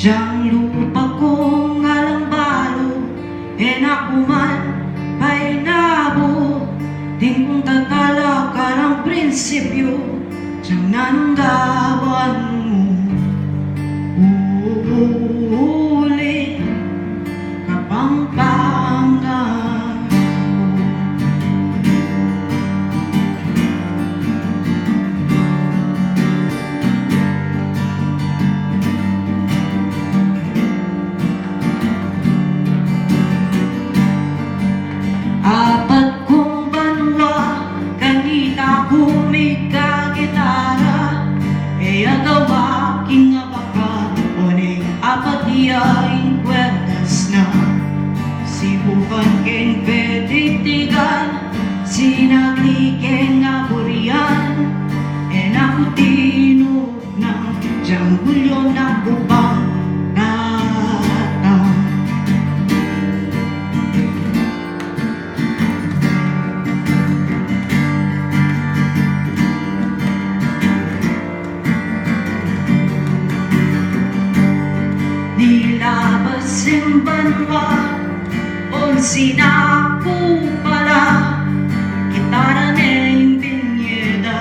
Diyan lupa kong alang balo, nakuman pa'y nabo. Di kong tatala ka ng prinsipyo, diyan nanunggawan mo. Uuuli Kapampangan ko. Apat kong banwa, kanita kumika gitara, agawa king abaka, oning apat iyaing kwerdas na. Sibukan ken pediktigan, sinagli nga burian, nakutino na janggulyo na upang natang. Nilabas yung banwa, sinaku pala, gitara ng pinyeda,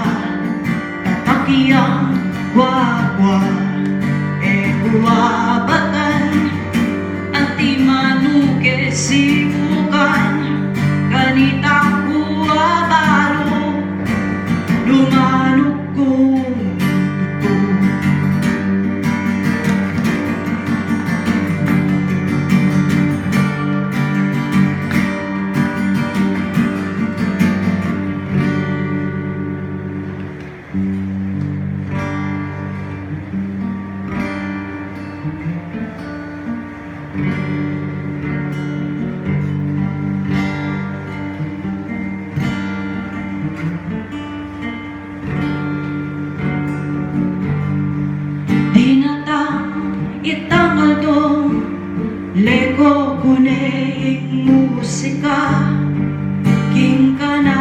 tatakiyang wagwa, buwabatan, antimanuke sibukan, kanita kuwabalo, lumanok kong tuto. Itangal dong leko kuneing musika, king ka na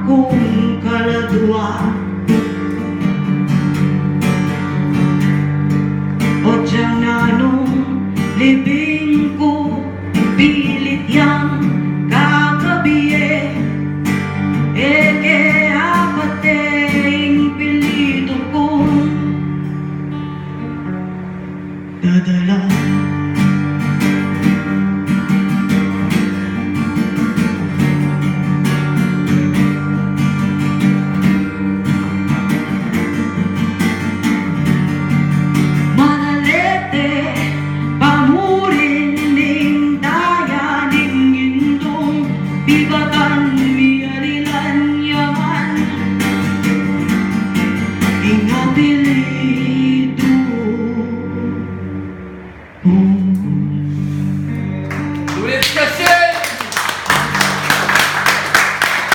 kung kaladwa. O diyang nanong libing ko, pilit yang kakabiye, eke apating pilito kong dadala.